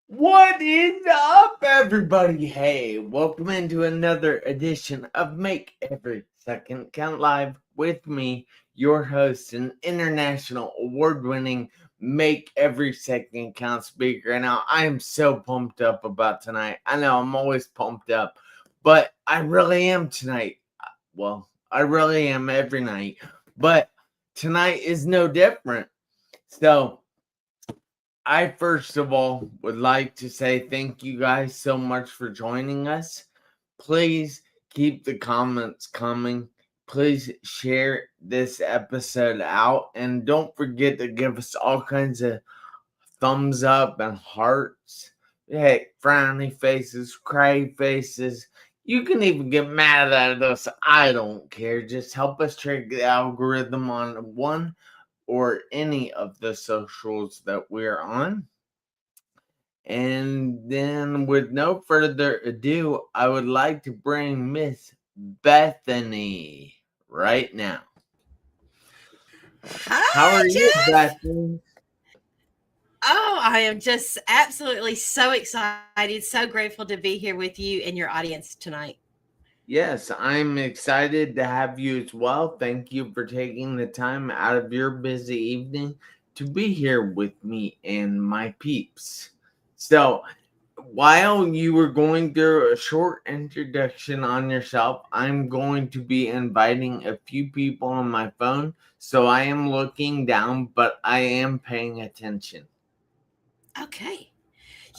What is up, everybody? Hey, welcome into another edition of Make Every Second Count Live with me, your host and international award-winning Make Every Second Count speaker. Now, I am so pumped up about tonight. I know I'm always pumped up, but I really am tonight. Well, I really am every night, but tonight is no different. So, I first of all would like to say thank you guys so much for joining us. Please keep the comments coming. Please share this episode out and don't forget to give us all kinds of thumbs up and hearts. Hey, frowny faces, cry faces. You can even get mad at us. I don't care. Just help us trick the algorithm on one or any of the socials that we're on. And then, with no further ado, I would like to bring Miss Bethany right now. How Hi, are you, Jeff. Bethany? Oh, I am just absolutely so excited, so grateful to be here with you and your audience tonight. Yes, I'm excited to have you as well. Thank you for taking the time out of your busy evening to be here with me and my peeps. So, while you were going through a short introduction on yourself, I'm going to be inviting a few people on my phone. So I am looking down, but I am paying attention. Okay.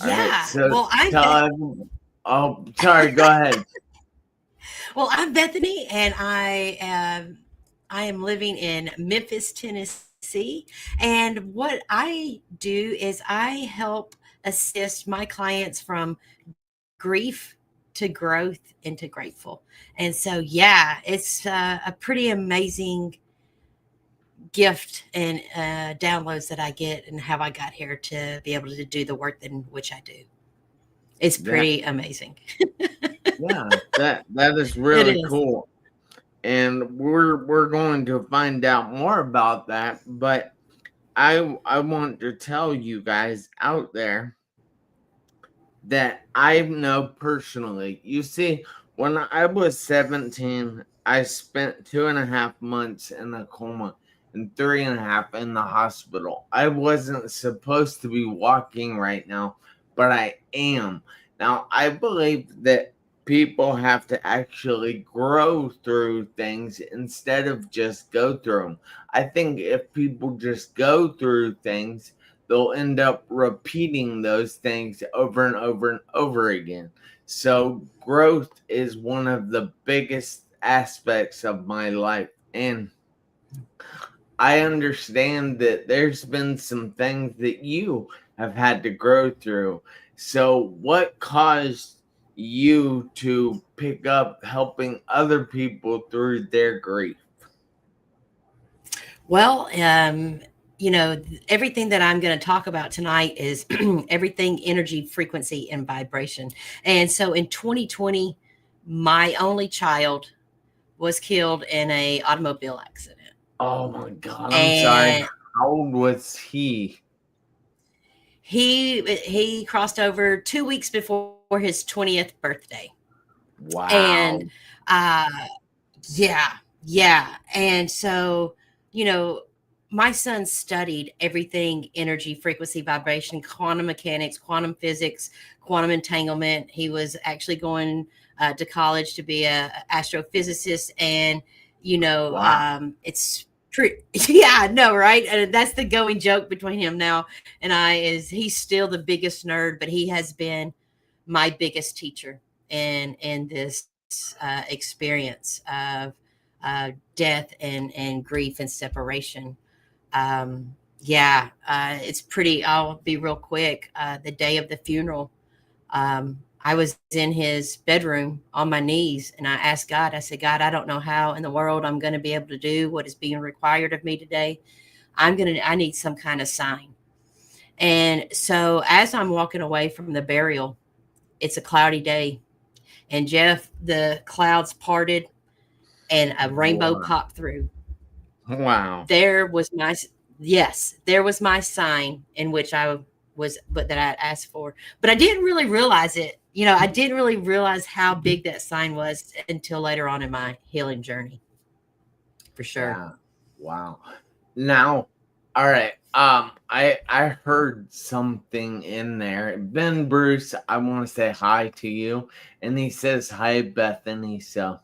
All right. Yeah. So oh, sorry. Go ahead. I'm Bethany, and I am living in Memphis, Tennessee. And what I do is I help assist my clients from grief to growth into grateful. And so, yeah, it's a pretty amazing gift and downloads that I get and how I got here to be able to do the work in which I do. It's That pretty amazing. yeah, that is It really is. cool. And we're going to find out more about that, but I want to tell you guys out there that I know personally. You see, when I was 17, I spent 2.5 months in a coma and 3.5 in the hospital. I wasn't supposed to be walking right now, but I am. Now, I believe that people have to actually grow through things instead of just go through them. I think if people just go through things, they'll end up repeating those things over and over and over again. So, growth is one of the biggest aspects of my life. And I understand that there's been some things that you have had to grow through. So, what caused you to pick up helping other people through their grief? Well, everything that I'm going to talk about tonight is everything energy, frequency, and vibration. And so in 2020, my only child was killed in a automobile accident. Oh my God, I'm sorry. And How old was he? he crossed over 2 weeks before his 20th birthday. And Wow. uh yeah, yeah. And so, you know, my son studied everything energy, frequency, vibration, quantum mechanics, quantum physics, quantum entanglement. He was actually going to college to be a astrophysicist. And, Wow. it's pretty, yeah, no, right? And that's the going joke between him now and I is he's still the biggest nerd, but he has been my biggest teacher in this experience of death and grief and separation. Yeah, it's pretty. I'll be real quick. The day of the funeral, I was in his bedroom on my knees, and I asked God. I said, God, I don't know how in the world I'm going to be able to do what is being required of me today. I need some kind of sign. And so as I'm walking away from the burial, it's a cloudy day. And Jeff, the clouds parted and a rainbow Wow. popped through. Wow. There was my, yes, there was my sign in which I was, but that I had asked for. But I didn't really realize it. I didn't really realize how big that sign was until later on in my healing journey, for sure. Yeah. Wow. Now, all right. I heard something in there. Ben Bruce, I want to say hi to you, and he says hi, Bethany. So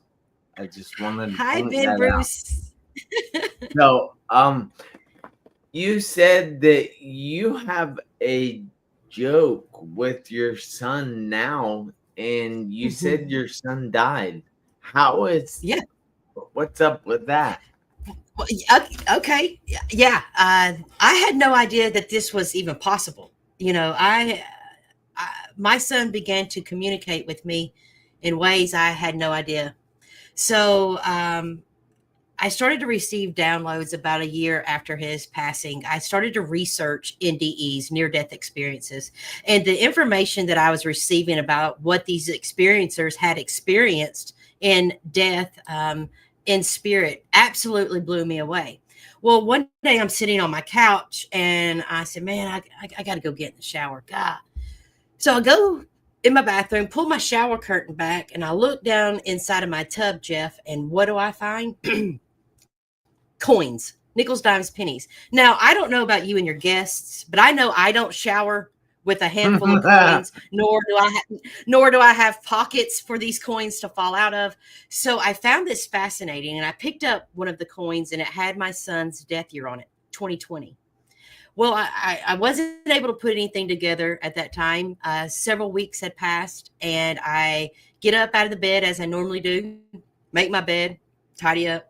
I just wanted to Hi, point Ben that out. Bruce. So, you said that you have a joke with your son now, and you said Mhm. your son died. How is Yeah. what's up with that? Well, okay. Yeah. I had no idea that this was even possible. My son began to communicate with me in ways I had no idea. So I started to receive downloads about a year after his passing. I started to research NDEs, near death experiences, and the information that I was receiving about what these experiencers had experienced in death, in spirit, absolutely blew me away. Well, one day I'm sitting on my couch and I said, "Man, I got to go get in the shower." God. So I go in my bathroom, pull my shower curtain back, and I look down inside of my tub, Jeff, and what do I find? Coins, nickels, dimes, pennies. Now, I don't know about you and your guests, but I know I don't shower with a handful of coins, nor do I have pockets for these coins to fall out of. So I found this fascinating, and I picked up one of the coins, and it had my son's death year on it, 2020. Well, I wasn't able to put anything together at that time. Several weeks had passed, and I get up out of the bed as I normally do, make my bed, tidy up.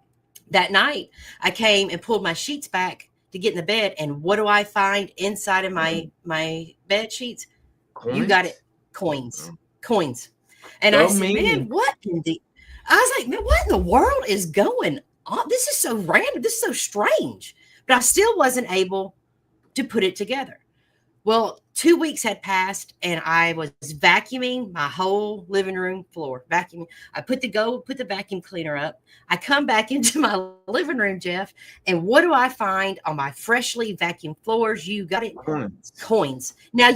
That night, I came and pulled my sheets back to get in the bed, and what do I find inside of my bed sheets? You got it, Coins? coins, coins. And I Go said, me. man, what in the? I was like, man, what in the world is going on? This is so random. This is so strange. But I still wasn't able to put it together. Well, 2 weeks had passed and I was vacuuming my whole living room floor. Vacuuming. I put the vacuum cleaner up. I come back into my living room, Jeff, and what do I find on my freshly vacuumed floors? You got it, Coins. coins. Now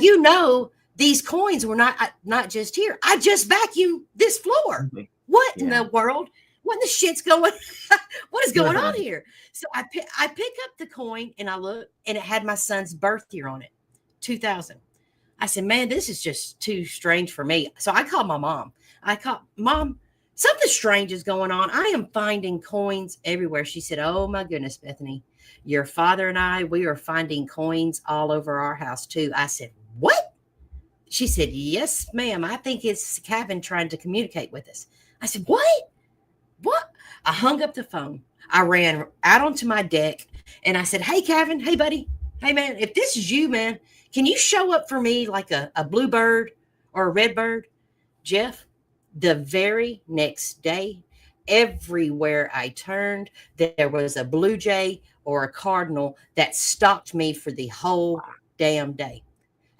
these coins were not just here. I just vacuumed this floor. What in Yeah. the world? What in the shit's going? What is going on here? So I pick up the coin and I look, and it had my son's birth year on it, 2000. I said, man, this is just too strange for me. So I called my mom. I called mom. Something strange is going on. I am finding coins everywhere. She said, oh my goodness, Bethany, your father and I, we are finding coins all over our house too. I said, what? She said, yes, ma'am. I think it's Kevin trying to communicate with us. I said, what? What? I hung up the phone. I ran out onto my deck and I said, hey, Kevin. Hey, buddy. Hey, man, if this is you, man, can you show up for me like a blue bird or a red bird? Jeff, the very next day, everywhere I turned, there was a blue jay or a cardinal that stalked me for the whole damn day.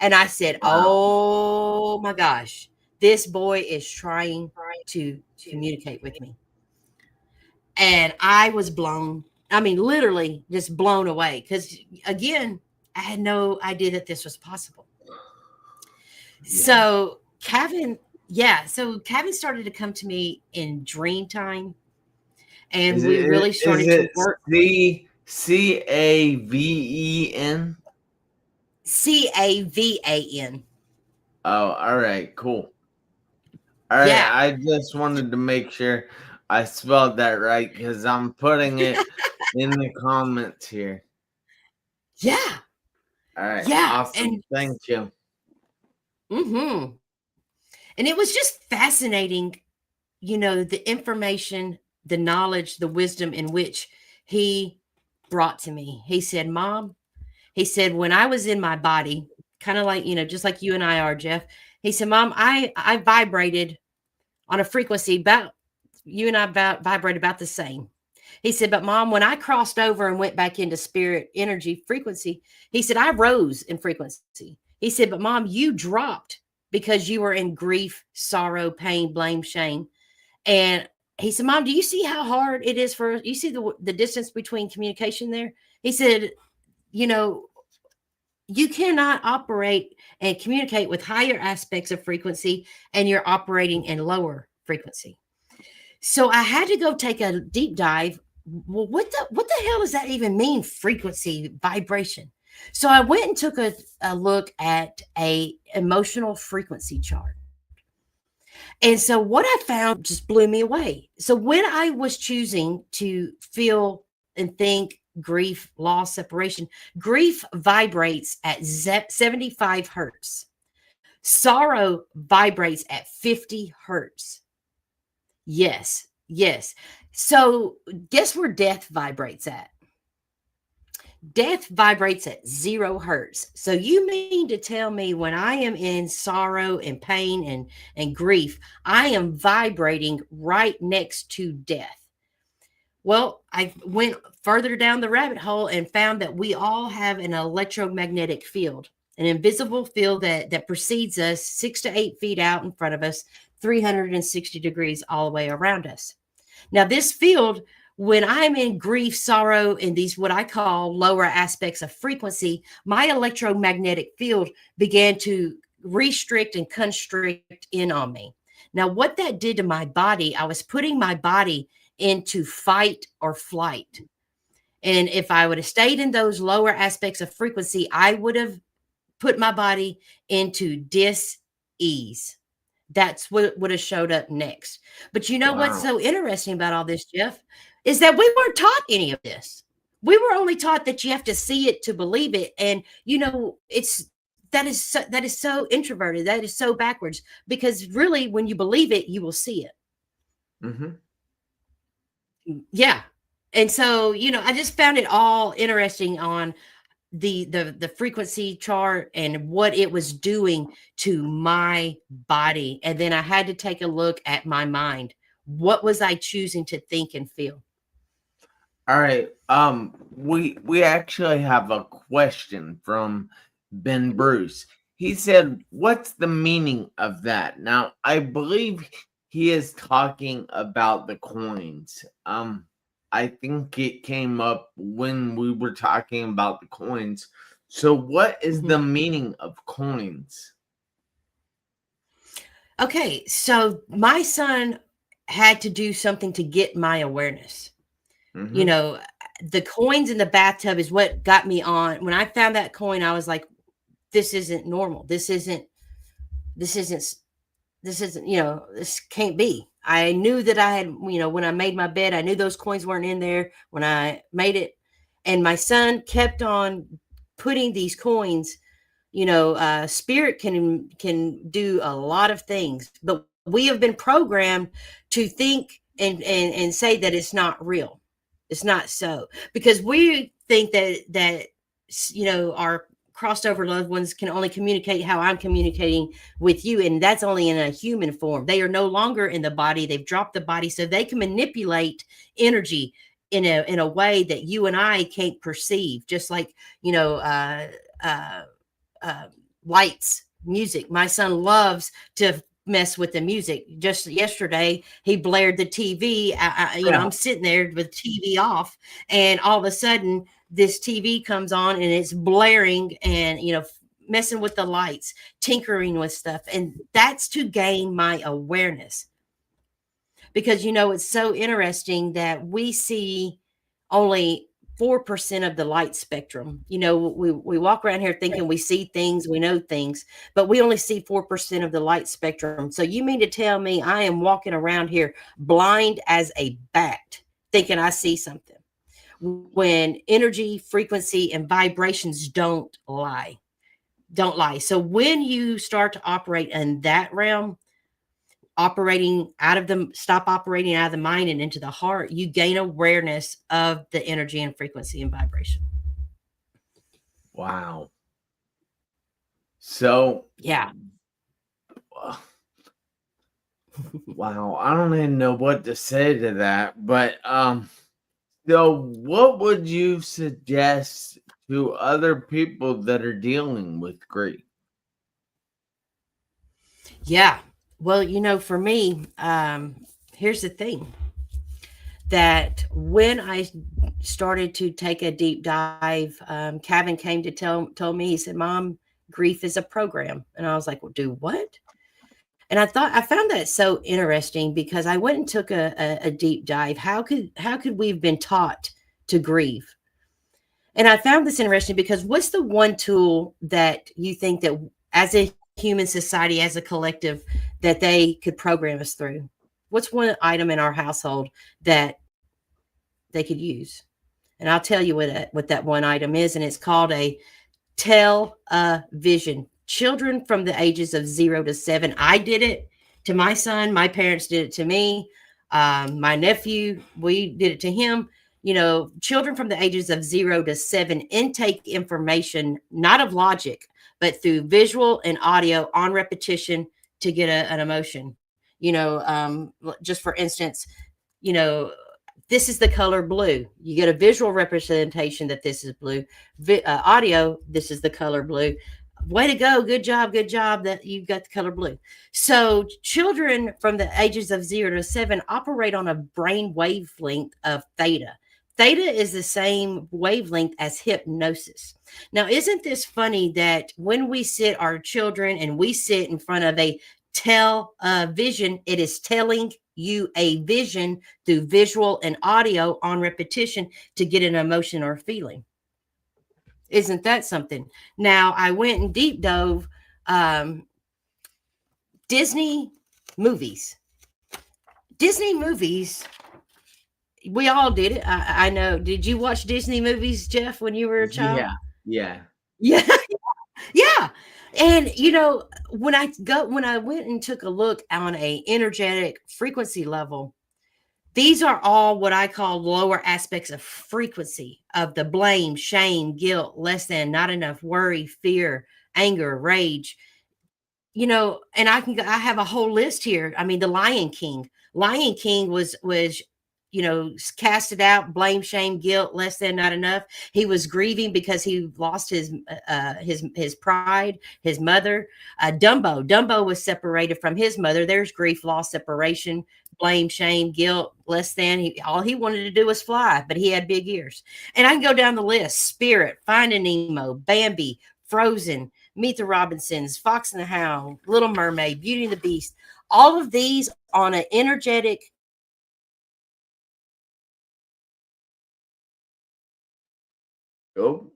And I said, Wow. oh my gosh, this boy is trying to communicate with me. And I was blown. I mean, literally just blown away. Because again, I had no idea that this was possible. Yeah. So Kevin started to come to me in dream time, and we really Is started to it work. Caven? Cavan. Oh, all right, cool. All right, Yeah, I just wanted to make sure I spelled that right because I'm putting it in the comments here. yeah, All right, yeah, awesome. and Thank you. mm-hmm. And it was just fascinating, the information, the knowledge, the wisdom in which he brought to me. He said, Mom, he said, when I was in my body, kind of like, just like you and I are, Jeff, he said, Mom, I vibrated on a frequency about you and I vibrate about the same. He said, but mom, when I crossed over and went back into spirit energy frequency, he said, I rose in frequency. He said, but mom, you dropped because you were in grief, sorrow, pain, blame, shame. And he said, Mom, do you see how hard it is for you see the distance between communication there? He said, you know, You cannot operate and communicate with higher aspects of frequency and you're operating in lower frequency. So I had to go take a deep dive. Well, what the hell does that even mean? Frequency, vibration. So I went and took a look at a emotional frequency chart. And so what I found just blew me away. So when I was choosing to feel and think grief, loss, separation, grief vibrates at 75 hertz. Sorrow vibrates at 50 hertz. Yes, yes. So guess where death vibrates at? Death vibrates at 0 hertz. So you mean to tell me when I am in sorrow and pain and grief, I am vibrating right next to death? Well, I went further down the rabbit hole and found that we all have an electromagnetic field, an invisible field that precedes us 6 to 8 feet out in front of us, 360 degrees all the way around us. Now, this field, when I'm in grief, sorrow, and these what I call lower aspects of frequency, my electromagnetic field began to restrict and constrict in on me. Now, what that did to my body, I was putting my body into fight or flight. And if I would have stayed in those lower aspects of frequency, I would have put my body into dis-ease. That's what would have showed up next. But you know what's Wow. so interesting about all this, Jeff, is that we weren't taught any of this. We were only taught that you have to see it to believe it. And it's that is so introverted. That is so backwards because really when you believe it, you will see it. Hmm. Yeah. And so, I just found it all interesting on the frequency chart and what it was doing to my body. And then I had to take a look at my mind. What was I choosing to think and feel? All right. We actually have a question from Ben Bruce. He said, "What's the meaning of that?" Now, I believe he is talking about the coins. I think it came up when we were talking about the coins. So, what is Mhm. the meaning of coins? Okay, so my son had to do something to get my awareness. You Mm-hmm. know, the coins in the bathtub is what got me on. When I found that coin, I was like, this isn't normal. This isn't this isn't, this can't be. I knew that I had, when I made my bed, I knew those coins weren't in there when I made it. And my son kept on putting these coins. Spirit can do a lot of things, but we have been programmed to think and say that it's not real. It's not so because we think that our crossed over loved ones can only communicate how I'm communicating with you, and that's only in a human form. They are no longer in the body; they've dropped the body, so they can manipulate energy in a way that you and I can't perceive. Just like you know, uh, uh, lights, music. My son loves to mess with the music. Just yesterday, he blared the TV. I'm sitting there with TV off, and all of a sudden, this TV comes on and it's blaring and messing with the lights, tinkering with stuff, and that's to gain my awareness because it's so interesting that we see only 4% of the light spectrum. We walk around here thinking we see things, we know things, but we only see 4% of the light spectrum. So you mean to tell me I am walking around here blind as a bat thinking I see something when energy, frequency, and vibrations don't lie. So when you start to operate in that realm, stop operating out of the mind and into the heart, you gain awareness of the energy and frequency and vibration. Wow. So, Yeah. uh, wow, I don't even know what to say to that, but so what would you suggest to other people that are dealing with grief? Yeah. Well, for me, here's the thing that when I started to take a deep dive. Kevin came to told me, he said, "Mom, grief is a program," and I was like, "Well, do what?" And I found that so interesting because I went and took a deep dive. How could we have been taught to grieve? And I found this interesting because what's the one tool that you think that as a human society, as a collective, that they could program us through? What's one item in our household that they could use? And I'll tell you what that one item is, and it's called a television. Children from the ages of 0 to 7. I did it to my son. My parents did it to me. My nephew, we did it to him. Children from the ages of 0 to 7 intake information, not of logic, but through visual and audio on repetition to get an emotion. Just for instance, you know, this is the color blue. You get a visual representation that this is blue. Audio, this is the color blue. Way to go. Good job that you got the color blue. So, children from the ages of 0 to 7 operate on a brain wavelength of theta. Theta is the same wavelength as hypnosis. Now, isn't this funny that when we sit our children and we sit in front of a television, it is telling you a vision through visual and audio on repetition to get an emotion or feeling. Isn't that something? Now, I went and deep dove um, Disney movies. Disney movies, we all did it. I know. Did you watch Disney movies, Jeff, when you were a child? Yeah, yeah. Yeah. Yeah. And when I went and took a look on a energetic frequency level, these are all what I call lower aspects of frequency of the blame, shame, guilt, less than, not enough, worry, fear, anger, rage. And I have a whole list here. I mean, the Lion King. Lion King was casted out, blame, shame, guilt, less than, not enough. He was grieving because he lost his pride, his mother. Dumbo was separated from his mother. There's grief, loss, separation, blame, shame, guilt, less than. All he wanted to do was fly, but he had big ears. And I can go down the list: Spirit, Finding Nemo, Bambi, Frozen, Meet the Robinsons, Fox and the Hound, Little Mermaid, Beauty and the Beast. All of these on an energetic Oh,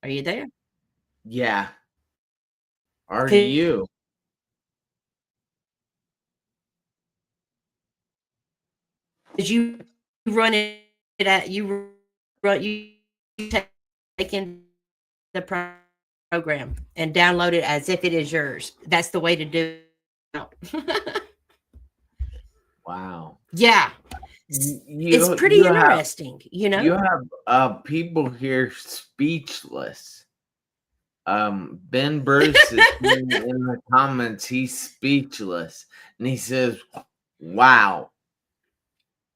Are you there? yeah. Are Could you? you run it at you take in the program and download it as if it is yours. That's the way to do it. Wow. Yeah. It's You pretty interesting, you have people here speechless. Ben Bruce is saying in the comments he's speechless, and he says, "Wow."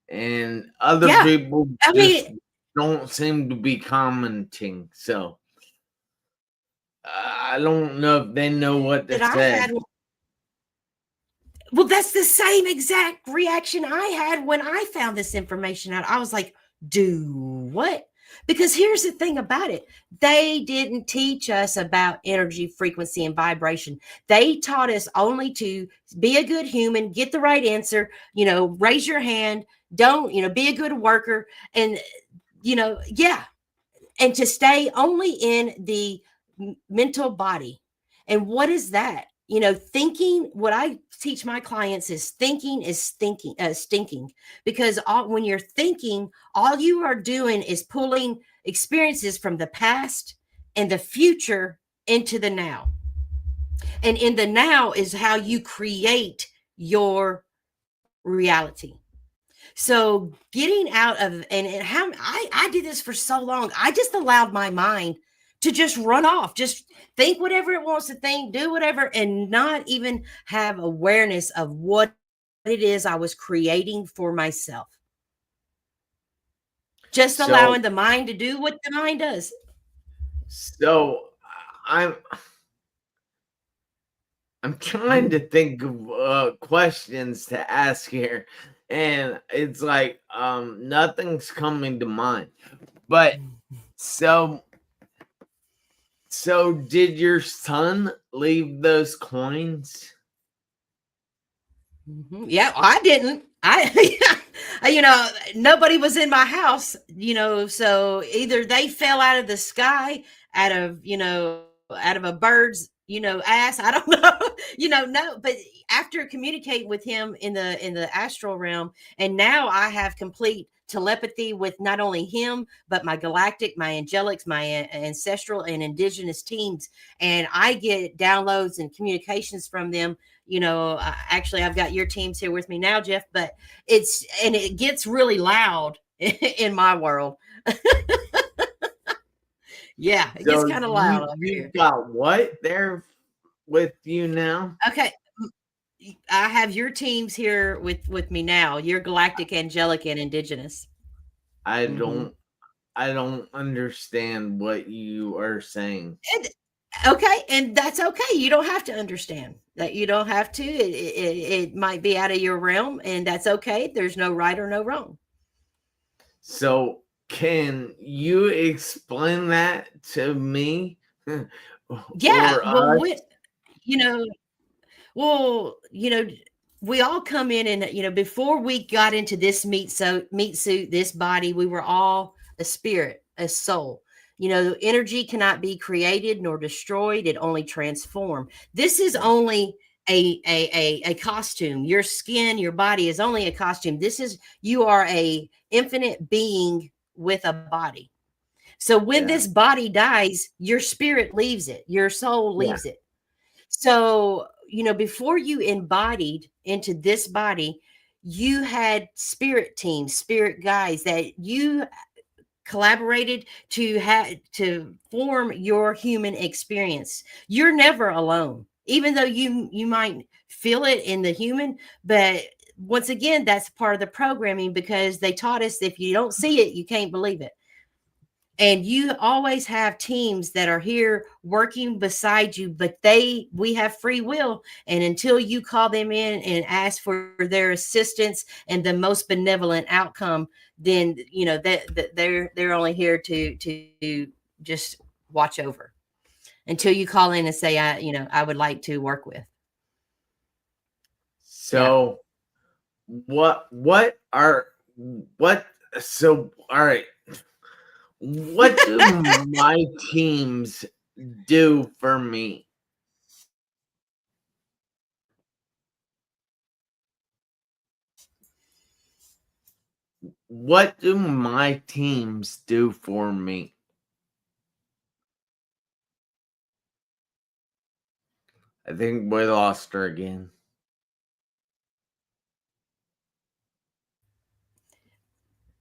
And other Yeah. people I just mean, don't seem to be commenting. So I don't know if they know what to that I say. had Well, that's the same exact reaction I had when I found this information out. I was like, do what? Because here's the thing about it, they didn't teach us about energy, frequency, and vibration. They taught us only to be a good human, get the right answer, raise your hand, don't, be a good worker. And, yeah, and to stay only in the mental body. And what is that? Thinking, what I teach my clients is thinking is thinking stinking, because when you're thinking, all you are doing is pulling experiences from the past and the future into the now. And in the now is how you create your reality. So getting out of, and how I did this for so long, I just allowed my mind to just run off, just think whatever it wants to think, do whatever, and not even have awareness of what it is I was creating for myself. Just allowing So the mind to do what the mind does. so I'm I'm trying to think of questions to ask here, and it's like nothing's coming to mind. But so so did your son leave those coins? Yeah, I didn't. Nobody was in my house, so either they fell out of the sky, out of a bird's, ass. I don't know, no. But after communicating with him in the astral realm, and now I have complete telepathy with not only him, but my galactic, my angelics, my ancestral and indigenous teams, and I get downloads and communications from them. Actually, I've got your teams here with me now, Jeff, but it gets really loud in my world. Yeah, it gets So kind of loud up you've here. got what there with you now? Okay. I have your teams here with me now. Your galactic, angelic, and indigenous. I Hmm. don't I don't understand what you are saying. And okay, and that's okay. You don't have to understand that. You don't have to. It might be out of your realm, and that's okay. There's no right or no wrong. So can you explain that to me Yeah. or Well, us? you know, Well, we all come in and before we got into this meat suit, this body, we were all a spirit, a soul. Energy cannot be created nor destroyed; it only transform. This is Yeah, only a costume. Your skin, your body is only a costume. You are a infinite being with a body. So when yeah, this body dies, your spirit leaves it, your soul yeah, leaves it. So, before you embodied into this body, you had spirit teams, spirit guides that you collaborated to form your human experience. You're never alone, even though you might feel it in the human, but once again, that's part of the programming because they taught us if you don't see it, you can't believe it. And you always have teams that are here working beside you, but we have free will, and until you call them in and ask for their assistance and the most benevolent outcome, then that they're only here to just watch over until you call in and say, I would like to work with. Yeah. so what are what so all right, what do my teams do for me? What do my teams do for me? I think we lost her again.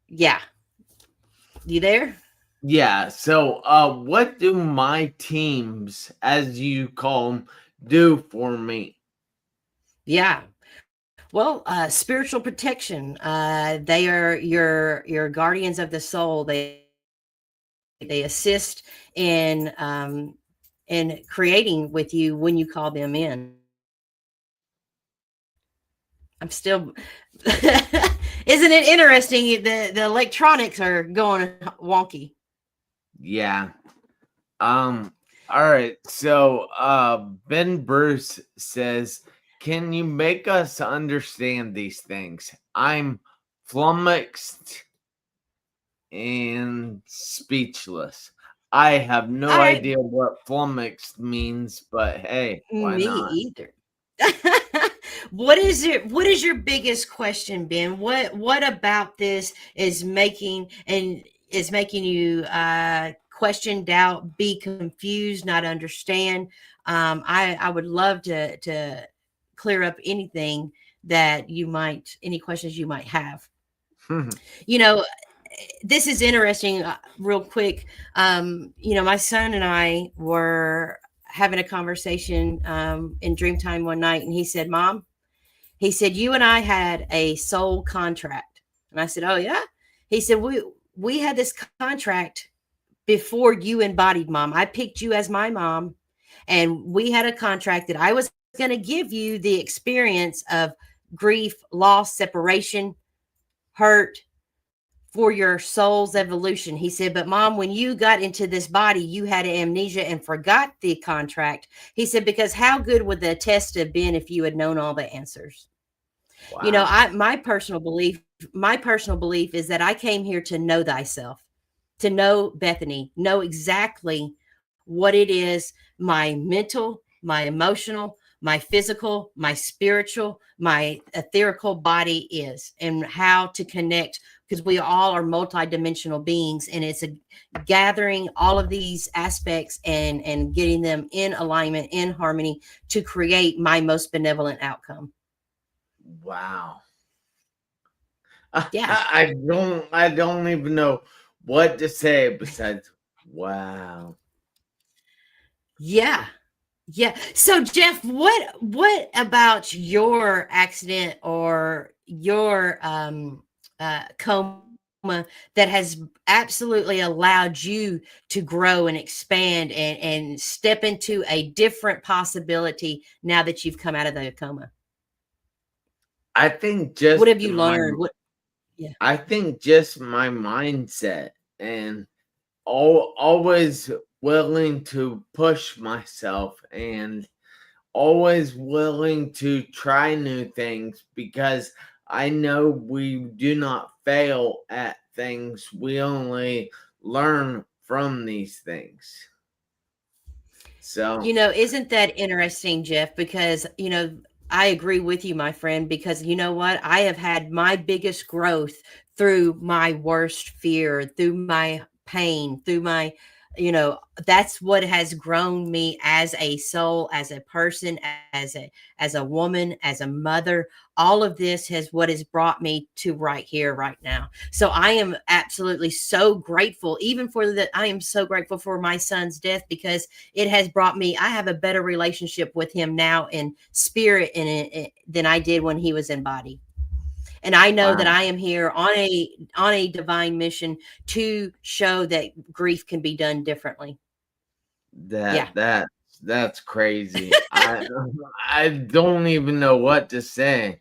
Yeah. You there? Yeah, so what do my teams, as you call them, do for me? Yeah. Well, spiritual protection. They are your guardians of the soul. They assist in creating with you when you call them in. I'm still. Isn't it interesting? The electronics are going wonky. Yeah. Um all right. So Ben Bruce says, "Can you make us understand these things? I'm flummoxed and speechless. I have All no right, idea what flummoxed means, but hey, why me not?" either. What is your biggest question, Ben? What about this is making you question, doubt, be confused, not understand? I would love to clear up any questions you might have. You know, this is interesting. Real quick, my son and I were having a conversation in Dreamtime one night, and he said, "Mom," he said, "you and I had a soul contract." And I said, "Oh yeah." He said, "We had this contract before you embodied, Mom. I picked you as my mom, and we had a contract that I was going to give you the experience of grief, loss, separation, hurt for your soul's evolution. He said, but mom, when you got into this body, you had amnesia and forgot the contract. He said, because how good would the test have been if you had known all the answers? You know, Wow. my personal belief is that I came here to know thyself, to know Bethany, know exactly what it is my mental, my emotional, my physical, my spiritual, my etherical body is, and how to connect, because we all are multidimensional beings, and it's a gathering all of these aspects and getting them in alignment, in harmony, to create my most benevolent outcome. Wow. Yeah. I don't even know what to say besides wow. Yeah. Yeah. So Jeff, what about your accident or your coma that has absolutely allowed you to grow and expand and step into a different possibility now that you've come out of the coma? I think What just have you my learned? What Yeah. I think just my mindset and always willing to push myself and always willing to try new things because I know we do not fail at things. We only learn from these things. So, Isn't that interesting, Jeff? Because, I agree with you, my friend, because you know what? I have had my biggest growth through my worst fear, through my pain, through my, that's what has grown me as a soul, as a person, as a woman, as a mother. All of this has what has brought me to right here, right now. So I am absolutely so grateful, even for that. I am so grateful for my son's death because it has brought me, I have a better relationship with him now in spirit than I did when he was in body. And I know that wow, I am here on a divine mission to show that grief can be done differently. Yeah. that that that's crazy. I don't even know what to say.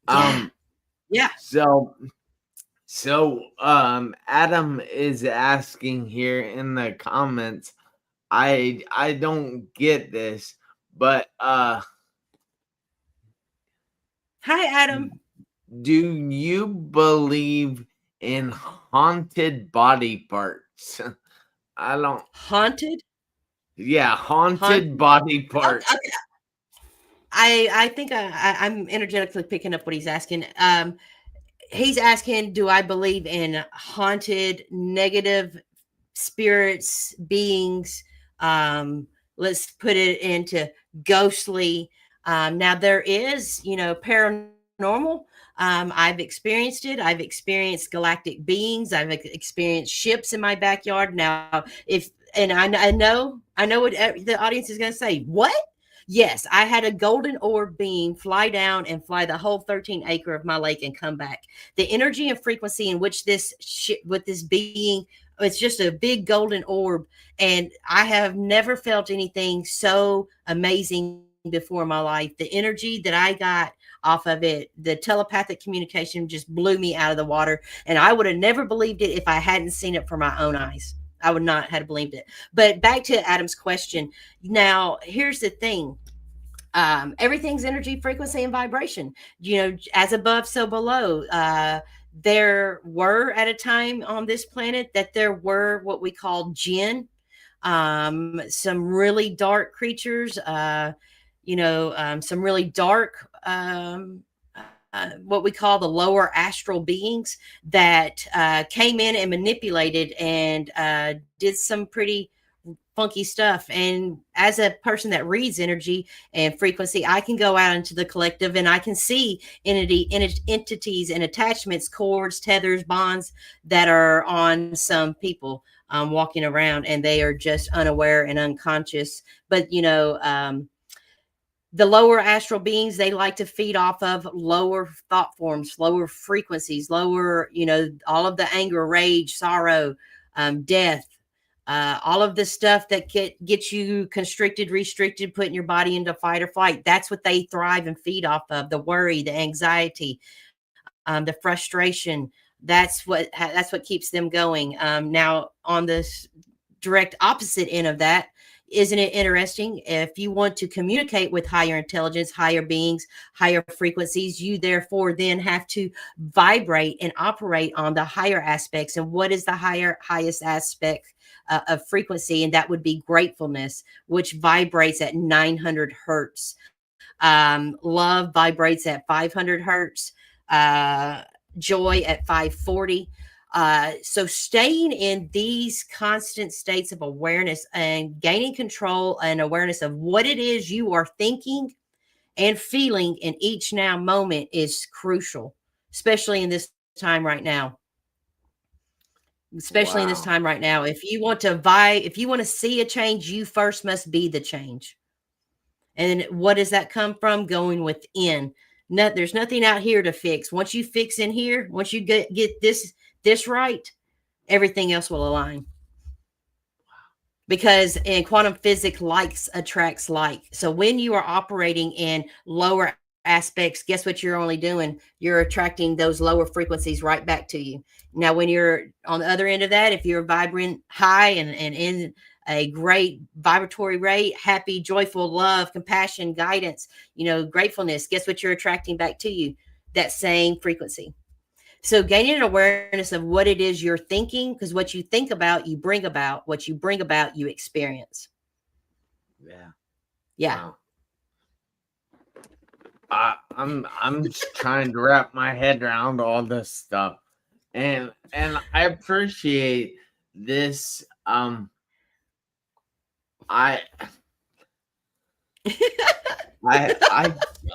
Yeah. Um Yeah. so Adam is asking here in the comments, I don't get this, but Hi, Adam. do you believe in haunted body parts? I don't. Haunted? Yeah, haunted Haunted? body Okay. parts. I think I'm energetically picking up what he's asking. He's asking, do I believe in haunted, negative spirits, beings? Let's put it into ghostly. Now there is, paranormal. I've experienced it. I've experienced galactic beings. I've experienced ships in my backyard. Now, if and I know what the audience is going to say. What? Yes, I had a golden orb being fly down and fly the whole 13-acre of my lake and come back. The energy and frequency in which with this being, it's just a big golden orb, and I have never felt anything so amazing before in my life. The energy that I got off of it, the telepathic communication, just blew me out of the water, and I would have never believed it if I hadn't seen it for my own eyes. I would not have believed it. But back to Adam's question. Now, here's the thing. Everything's energy, frequency, and vibration. As above, so below. There were at a time on this planet that there were what we call jinn, some really dark creatures, some really dark, what we call the lower astral beings that came in and manipulated and did some pretty funky stuff. And as a person that reads energy and frequency, I can go out into the collective and I can see entities and attachments, cords, tethers, bonds that are on some people walking around, and they are just unaware and unconscious. But the lower astral beings, they like to feed off of lower thought forms, lower frequencies, lower, all of the anger, rage, sorrow, death, all of the stuff that gets you constricted, restricted, putting your body into fight or flight. That's what they thrive and feed off of: the worry, the anxiety, the frustration. That's what keeps them going. Now, on this direct opposite end of that, isn't it interesting? If you want to communicate with higher intelligence, higher beings, higher frequencies, you therefore then have to vibrate and operate on the higher aspects. And what is the highest aspect of frequency? And that would be gratefulness, which vibrates at 900 hertz. Love vibrates at 500 hertz. Joy at 540. So staying in these constant states of awareness and gaining control and awareness of what it is you are thinking and feeling in each now moment is crucial, especially in this time right now. Especially in this Wow. time right now. If you want to see a change, you first must be the change. And what does that come from? Going within. No, there's nothing out here to fix. Once you fix in here, once you get this right, everything else will align. Because in quantum physics, likes attracts like. So when you are operating in lower aspects, guess what you're only doing? You're attracting those lower frequencies right back to you. Now, when you're on the other end of that, if you're vibrant high and in a great vibratory rate, happy, joyful, love, compassion, guidance, gratefulness, guess what you're attracting back to you? That same frequency. So gaining an awareness of what it is you're thinking, because what you think about, you bring about. What you bring about, you experience. Yeah. Yeah. Wow. I'm just trying to wrap my head around all this stuff, and I appreciate this. I I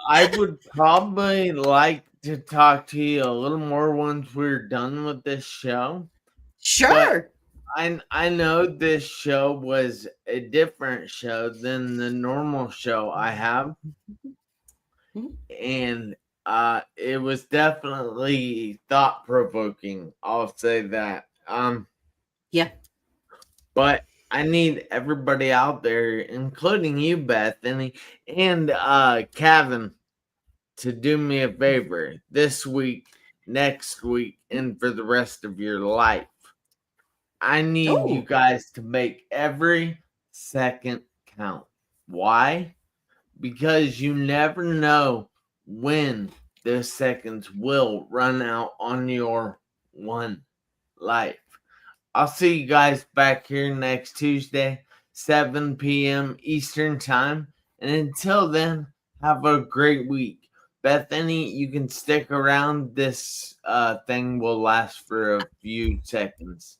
I would probably like to talk to you a little more once we're done with this show, but Sure. I know this show was a different show than the normal show I have, and it was definitely thought provoking. I'll say that. Yeah. But I need everybody out there, including you, Bethany, and Kevin, to do me a favor this week, next week, and for the rest of your life. I need you Oh, guys to make every second count. Why? Because you never know when those seconds will run out on your one life. I'll see you guys back here next Tuesday, 7 p.m. Eastern Time. And until then, have a great week. Bethany, you can stick around. This thing will last for a few seconds.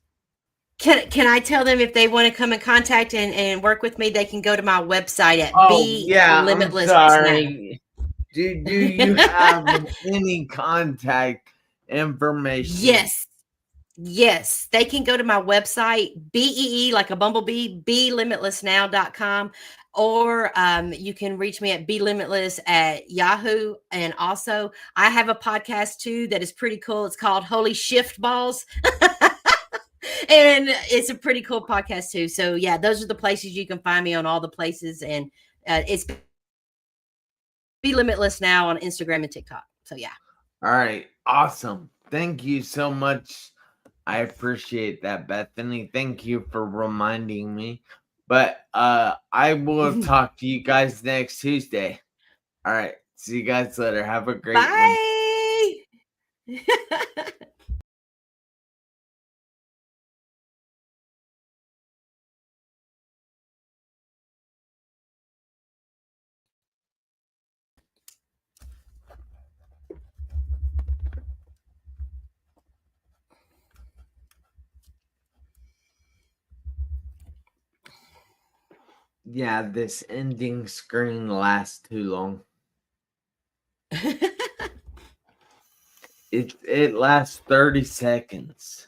can I tell them if they want to come in contact and work with me, they can go to my website at Oh, Be yeah, I'm Limitless Now. sorry. Do you have any contact information? Yes. Yes, they can go to my website, BEE, like a bumblebee, belimitlessnow.com, or you can reach me at belimitless at Yahoo. And also, I have a podcast too that is pretty cool. It's called Holy Shift Balls. And it's a pretty cool podcast too. So, yeah, those are the places you can find me on all the places. And it's Be Limitless Now on Instagram and TikTok. So, yeah. All right, awesome. Thank you so much. I appreciate that, Bethany. Thank you for reminding me. But I will talk to you guys next Tuesday. All right. See you guys later. Have a great one. Bye. Yeah, this ending screen lasts too long. It lasts 30 seconds.